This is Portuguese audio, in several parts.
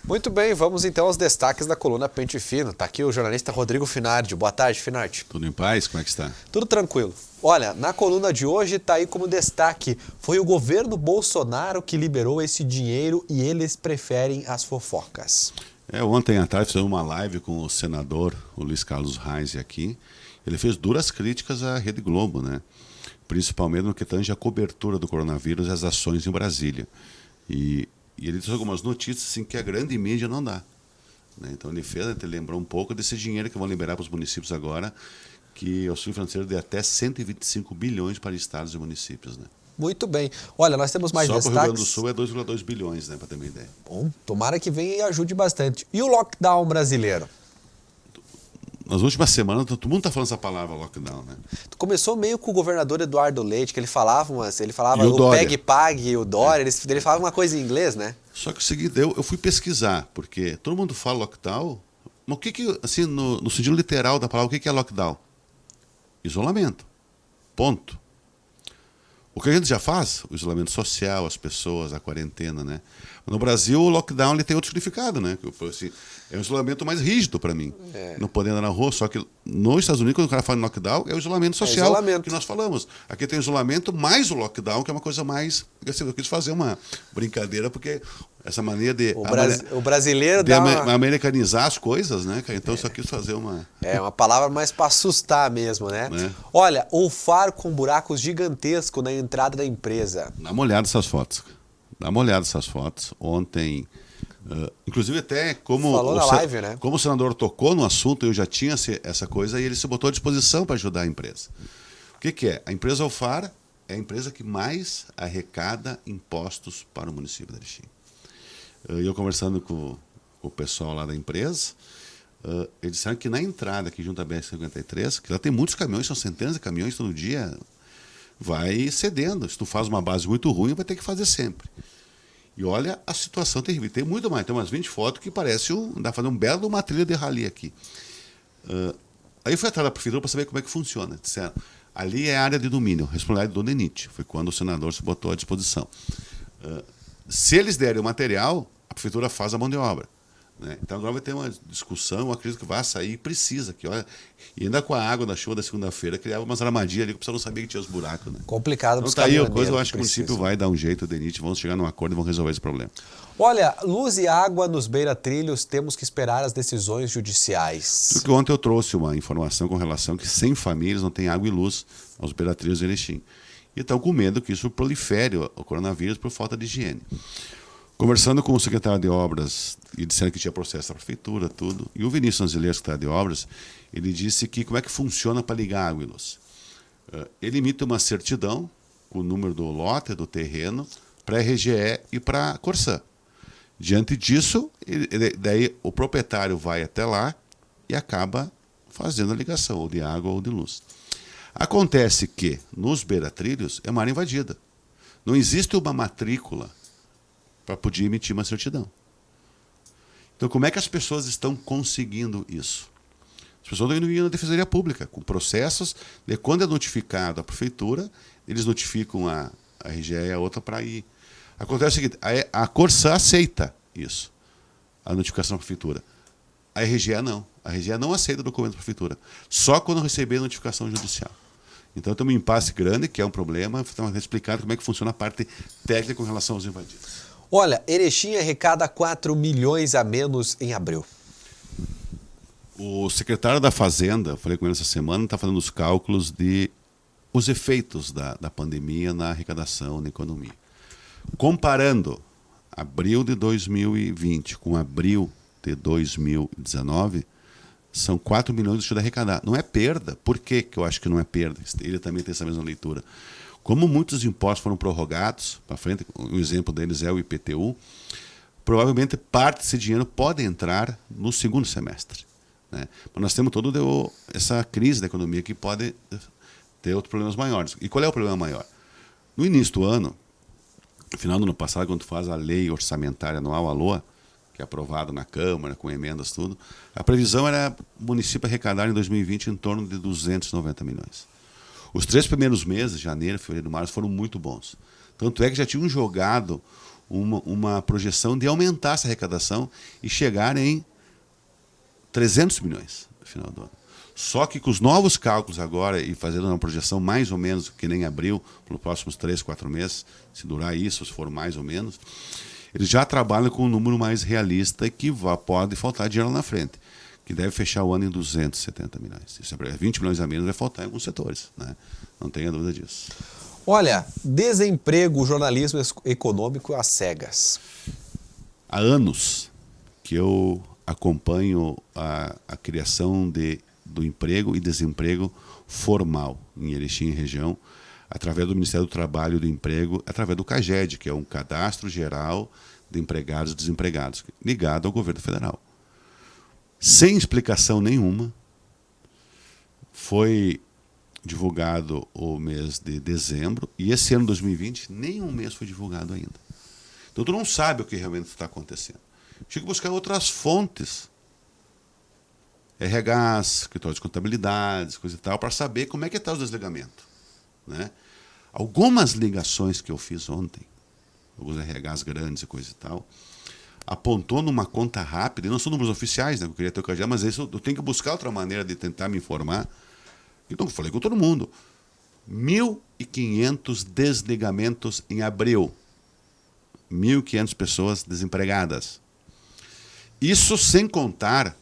Muito bem, vamos então aos destaques da coluna Pente Fino. Tá aqui o jornalista Rodrigo Finardi. Boa tarde, Finardi. Tudo em paz? Como é que está? Tudo tranquilo. Olha, na coluna de hoje tá aí como destaque, foi o governo Bolsonaro que liberou esse dinheiro e eles preferem as fofocas. Ontem à tarde fizemos uma live com o senador, o Luiz Carlos Reis aqui. Ele fez duras críticas à Rede Globo, né? Principalmente no que tange a cobertura do coronavírus e as ações em Brasília. E ele disse algumas notícias assim, que a grande mídia não dá. Né? Então ele lembrou um pouco desse dinheiro que vão liberar para os municípios agora, que o auxílio financeiro de até 125 bilhões para estados e municípios. Né? Muito bem. Olha, nós temos mais Só destaques. Só para o Rio Grande do Sul é 2,2 bilhões, né, para ter uma ideia. Bom, tomara que venha e ajude bastante. E o lockdown brasileiro? Nas últimas semanas, todo mundo está falando essa palavra, lockdown, né? Começou meio com o governador Eduardo Leite, que ele falava o pegue, pague, o Dória, ele falava uma coisa em inglês, né? Só que o seguinte, eu fui pesquisar, porque todo mundo fala lockdown, mas o que assim, no sentido literal da palavra, o que é lockdown? Isolamento. Ponto. O que a gente já faz, o isolamento social, as pessoas, a quarentena, né? No Brasil, o lockdown ele tem outro significado, né? Assim, é um isolamento mais rígido para mim. Não poder andar na rua, só que nos Estados Unidos, quando o cara fala em lockdown, é o isolamento social que nós falamos. Aqui tem o isolamento mais o lockdown, que é uma coisa mais... Eu quis fazer uma brincadeira, porque essa mania de... O brasileiro de americanizar as coisas, né? Então eu só quis fazer uma... uma palavra mais para assustar mesmo, né? Olha, um faro com buracos gigantesco na entrada da empresa. Dá uma olhada nessas fotos. Ontem, inclusive até como live, né? Como o senador tocou no assunto, eu já tinha essa coisa e ele se botou à disposição para ajudar a empresa. O que é? A empresa Alfar é a empresa que mais arrecada impostos para o município de Erechim. Eu conversando com o pessoal lá da empresa, eles disseram que na entrada aqui junto à BR-53, que lá tem muitos caminhões, são centenas de caminhões todo dia, vai cedendo. Se tu faz uma base muito ruim, vai ter que fazer sempre. E olha a situação terrível. Tem muito mais. Tem umas 20 fotos que parece dá para fazer um belo uma trilha de rally aqui. Aí eu fui atrás da prefeitura para saber como é que funciona. Disseram, ali é a área de domínio, responsabilidade do DENIT. Foi quando o senador se botou à disposição. Se eles derem o material, a prefeitura faz a mão de obra. Né? Então agora vai ter uma discussão, eu acredito que vai sair, precisa. E ainda com a água da chuva da segunda-feira, criava umas armadilhas ali que o pessoal não sabia que tinha os buracos. Né? Complicado para os caminhoneiros. Então tá aí a coisa, eu acho que o município vai dar um jeito, o DENIT, vão chegar num acordo e vão resolver esse problema. Olha, luz e água nos beira-trilhos, temos que esperar as decisões judiciais. Porque ontem eu trouxe uma informação com relação que 100 famílias não têm água e luz aos beira-trilhos de Erechim. E estão com medo que isso prolifere o coronavírus por falta de higiene. Conversando com o secretário de obras, e disseram que tinha processo da prefeitura, tudo, e o Vinícius Anzileiro, secretário de obras, ele disse que como é que funciona para ligar água e luz. Ele emite uma certidão com o número do lote, do terreno, para a RGE e para a Corsã. Diante disso, daí o proprietário vai até lá e acaba fazendo a ligação, ou de água ou de luz. Acontece que, nos beira-trilhos, é uma área invadida. Não existe uma matrícula para poder emitir uma certidão. Então, como é que as pessoas estão conseguindo isso? As pessoas estão indo na Defensoria Pública, com processos, de quando é notificado a prefeitura, eles notificam a RGE e a outra para ir. Acontece o seguinte, a Corsã aceita isso, a notificação da prefeitura. A RGE não. A RGE não aceita o documento da prefeitura, só quando receber a notificação judicial. Então, tem um impasse grande, que é um problema, estamos explicando como é que funciona a parte técnica com relação aos invadidos. Olha, Erechim arrecada 4 milhões a menos em abril. O secretário da Fazenda, falei com ele essa semana, está fazendo os cálculos de os efeitos da pandemia na arrecadação, na economia. Comparando abril de 2020 com abril de 2019, são 4 milhões de arrecadar. Não é perda. Por que eu acho que não é perda? Ele também tem essa mesma leitura. Como muitos impostos foram prorrogados, para frente, o exemplo deles é o IPTU, provavelmente parte desse dinheiro pode entrar no segundo semestre. Né? Mas nós temos toda essa crise da economia que pode ter outros problemas maiores. E qual é o problema maior? No início do ano, no final do ano passado, quando tu faz a lei orçamentária anual, a LOA, que é aprovada na Câmara, com emendas, tudo, a previsão era o município arrecadar em 2020 em torno de 290 milhões. Os 3 primeiros meses, janeiro, fevereiro e março, foram muito bons. Tanto é que já tinham jogado uma projeção de aumentar essa arrecadação e chegar em 300 milhões no final do ano. Só que com os novos cálculos agora e fazendo uma projeção mais ou menos que nem abril, pelos próximos 3, 4 meses, se durar isso, se for mais ou menos, eles já trabalham com um número mais realista e que pode faltar dinheiro lá na frente, que deve fechar o ano em 270 milhões. Isso é 20 milhões a menos, vai faltar em alguns setores, né? Não tenha dúvida disso. Olha, desemprego, jornalismo econômico às cegas. Há anos que eu acompanho a criação do emprego e desemprego formal em Erechim e região, através do Ministério do Trabalho e do Emprego, através do CAGED, que é um Cadastro Geral de Empregados e Desempregados, ligado ao governo federal. Sem explicação nenhuma, foi divulgado o mês de dezembro, e esse ano, 2020, nenhum mês foi divulgado ainda. Então, tu não sabe o que realmente está acontecendo. Tinha que buscar outras fontes, RHs, escritórios de contabilidades, coisa e tal, para saber como é que está o desligamento, né? Algumas ligações que eu fiz ontem, alguns RHs grandes e coisa e tal, apontou numa conta rápida, e não são números oficiais, né? Eu queria ter o KGA, mas isso eu tenho que buscar outra maneira de tentar me informar. Então, eu falei com todo mundo. 1.500 desligamentos em abril. 1.500 pessoas desempregadas. Isso sem contar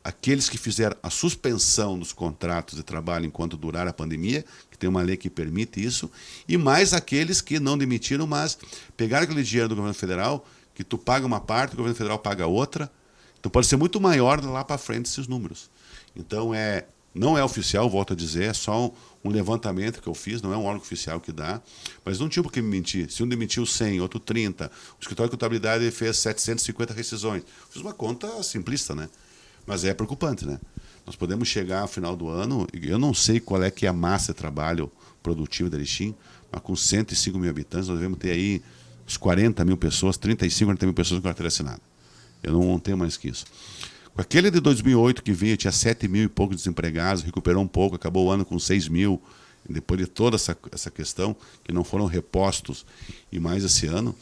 aqueles que fizeram a suspensão dos contratos de trabalho enquanto durar a pandemia, que tem uma lei que permite isso, e mais aqueles que não demitiram, mas pegaram aquele dinheiro do governo federal, que tu paga uma parte, o governo federal paga outra. Então pode ser muito maior lá para frente esses números. Então não é oficial, volto a dizer, é só um levantamento que eu fiz, não é um órgão oficial que dá, mas não tinha por que me mentir. Se um demitiu 100, outro 30, o escritório de contabilidade fez 750 rescisões. Fiz uma conta simplista, né? Mas é preocupante, né? Nós podemos chegar ao final do ano, eu não sei qual é que é a massa de trabalho produtiva da Erechim, mas com 105 mil habitantes, nós devemos ter aí uns 40 mil pessoas, 35, 40 mil pessoas com carteira assinada. Eu não tenho mais que isso. Com aquele de 2008 que vinha, tinha 7 mil e poucos desempregados, recuperou um pouco, acabou o ano com 6 mil, depois de toda essa questão, que não foram repostos, e mais esse ano,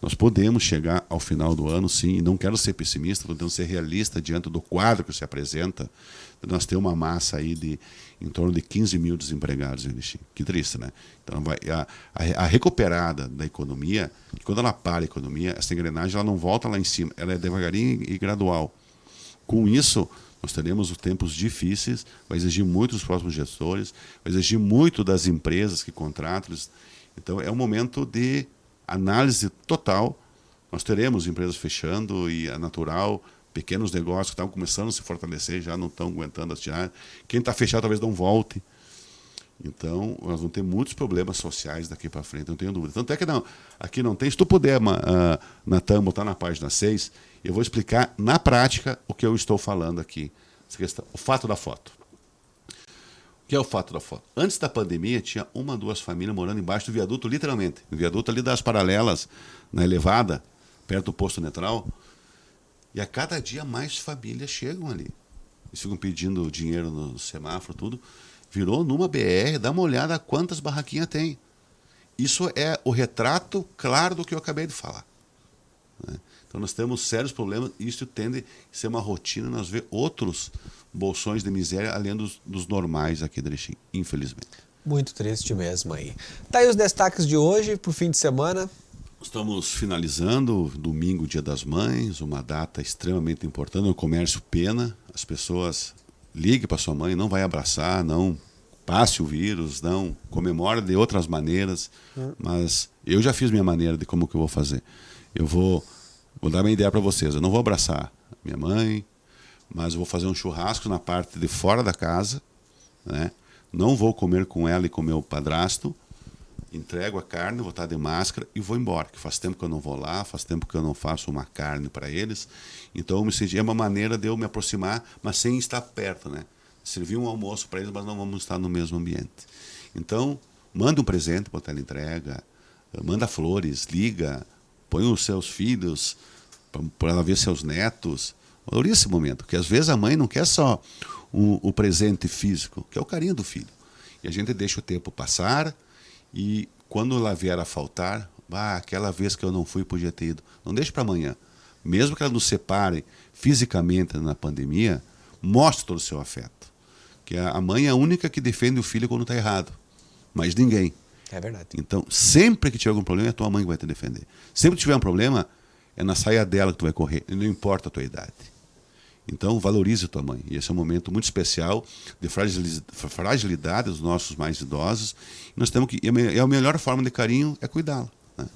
nós podemos chegar ao final do ano, sim, e não quero ser pessimista, podemos ser realista diante do quadro que se apresenta, nós temos uma massa aí de em torno de 15 mil desempregados em Erechim. Que triste, né? Então, a recuperada da economia, quando ela para a economia, essa engrenagem ela não volta lá em cima, ela é devagarinho e gradual. Com isso, nós teremos tempos difíceis, vai exigir muito dos próximos gestores, vai exigir muito das empresas que contratam. Então, é um momento de análise total. Nós teremos empresas fechando e é natural, pequenos negócios que estavam começando a se fortalecer, já não estão aguentando atirar. Quem está fechado talvez não volte. Então, nós vamos ter muitos problemas sociais daqui para frente, não tenho dúvida. Tanto é que aqui não tem. Se tu puder, Natan, botar na página 6, eu vou explicar na prática o que eu estou falando aqui. Essa questão, o fato da foto. O que é o fato da foto? Antes da pandemia, tinha 1 ou 2 famílias morando embaixo do viaduto, literalmente. O viaduto ali das Paralelas, na elevada, perto do posto Netral. E a cada dia mais famílias chegam ali. Eles ficam pedindo dinheiro no semáforo, tudo. Virou numa BR, dá uma olhada a quantas barraquinhas tem. Isso é o retrato claro do que eu acabei de falar, né? Então nós temos sérios problemas e isso tende a ser uma rotina, nós ver outros bolsões de miséria além dos normais aqui da Erechim, infelizmente. Muito triste mesmo aí. Tá aí os destaques de hoje para o fim de semana. Estamos finalizando domingo, Dia das Mães, uma data extremamente importante. O comércio pena, as pessoas ligue para sua mãe, não vai abraçar, não passe o vírus, não comemore de outras maneiras, mas eu já fiz minha maneira de como que eu vou fazer. Eu vou dar uma ideia para vocês, eu não vou abraçar minha mãe, mas eu vou fazer um churrasco na parte de fora da casa, né? Não vou comer com ela e com meu padrasto, entrego a carne, vou estar de máscara e vou embora, que faz tempo que eu não vou lá, faz tempo que eu não faço uma carne para eles. Então eu me senti, é uma maneira de eu me aproximar, mas sem estar perto, né? Servir um almoço para eles, mas não vamos estar no mesmo ambiente. Então, manda um presente para ela entrega, manda flores, liga, põe os seus filhos para ela ver seus netos. Valorize esse momento, porque às vezes a mãe não quer só o presente físico, quer o carinho do filho. E a gente deixa o tempo passar, e quando ela vier a faltar, Aquela vez que eu não fui, podia ter ido. Não deixe para amanhã. Mesmo que ela nos separe fisicamente na pandemia, mostre todo o seu afeto. Que a mãe é a única que defende o filho quando está errado. Mas ninguém. É verdade. Então, sempre que tiver algum problema, é a tua mãe que vai te defender. Sempre que tiver um problema, é na saia dela que tu vai correr. E não importa a tua idade. Então, valorize a tua mãe. E esse é um momento muito especial de fragilidade dos nossos mais idosos. E nós temos que... E a melhor forma de carinho é cuidá-la. Né?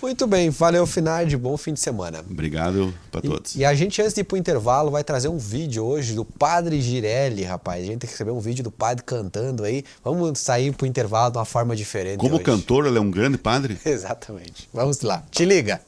Muito bem, valeu, Finardi, bom fim de semana. Obrigado para todos. E a gente, antes de ir pro intervalo, vai trazer um vídeo hoje do Padre Girelli, rapaz. A gente tem que receber um vídeo do padre cantando aí. Vamos sair pro intervalo de uma forma diferente Como hoje. cantor, ele é um grande padre? Exatamente. Vamos lá. Te liga.